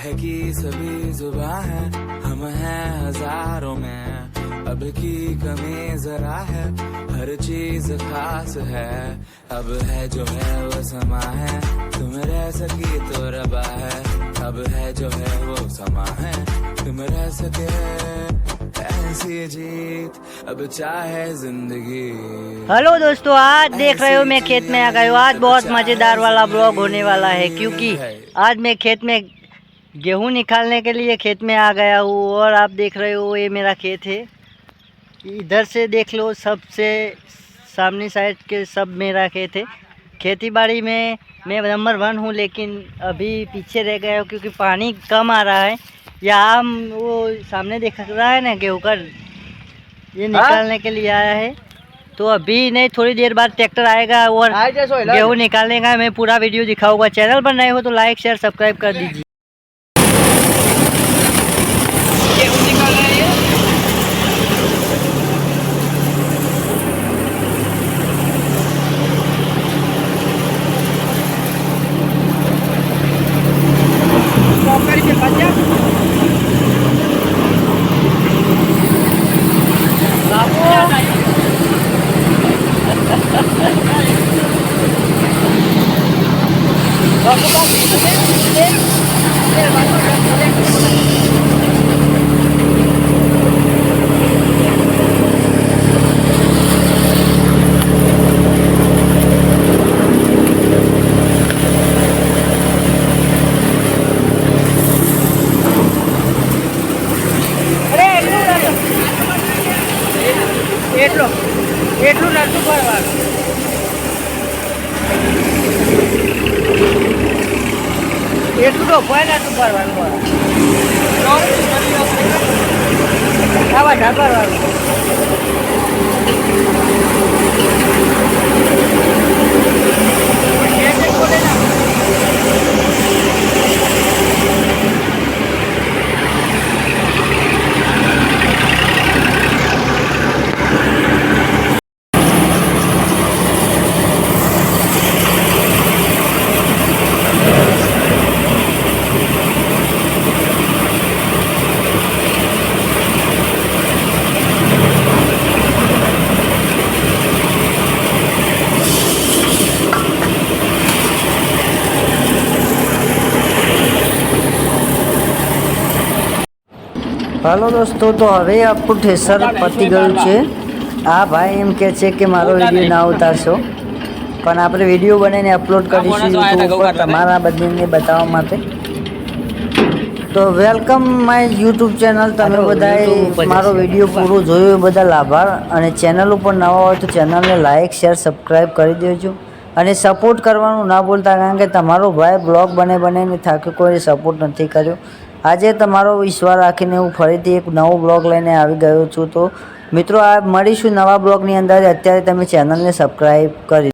है कि सभी जुबां है, हम हैं हजारों में, अब की कमी जरा है, हर चीज खास है, अब है जो है वो समा है, तुम रह सकी तो रबा है, अब है जो है वो समा है, तुम रह सके ऐसी जीत, अब चाहे जिंदगी। हेलो दोस्तों, आज देख रहे हो मैं खेत में आ गया हूँ। आज बहुत मज़ेदार वाला ब्लॉग होने वाला है क्योंकि आज मैं खेत में गेहूं निकालने के लिए खेत में आ गया हूँ। और आप देख रहे हो ये मेरा खेत है। इधर से देख लो, सबसे सामने साइड के सब मेरा खेत है। खेती बाड़ी में मैं नंबर 1 हूँ, लेकिन अभी पीछे रह गया हूँ क्योंकि पानी कम आ रहा है। यहाँ हम वो सामने देख रहा है ना, गेहूँ का ये निकालने के लिए आया है। तो अभी नहीं, थोड़ी देर बाद ट्रैक्टर आएगा और गेहूँ निकालने का मैं पूरा वीडियो दिखाऊंगा। चैनल पर नए हो तो लाइक शेयर सब्सक्राइब कर दीजिए। गेहूँ निकाल रहे हैं। એટલું નતું ભરવાનું. એટલું તો ભય નતું ભરવાનું. આ બધા ભરવાનું. हेलो दोस्तों, तो हवे आपको ठेसर पती गયું છે। આ ભાઈ એમ કહે છે કે મારો વિડીયો ના ઉતારશો, પણ આપણે વિડીયો બનાવીને અપલોડ કરીશું યુટ્યુબ પર તમારા બધાને બતાવવા માટે। તો વેલકમ માય યુટ્યુબ ચેનલ। તમે બધાએ મારો વિડીયો પૂરો જોયો એ બદલ આભાર। અને ચેનલ ઉપર નવા હોય તો ચેનલને લાઇક શેર સબસ્ક્રાઈબ કરી દેજો અને સપોર્ટ કરવાનું ના ભૂલતા, કારણ કે તમારો ભાઈ બ્લોગ બનાવીને થાક્યો, કોઈ સપોર્ટ નથી કર્યો। આજે તમારો વિશ્વાસ રાખીને હું ફરીથી એક નવો બ્લોગ લઈને આવી ગયો છું। તો મિત્રો, આ મળીશું નવા બ્લોગની અંદર। અત્યારે તમે ચેનલને સબસ્ક્રાઈબ કરી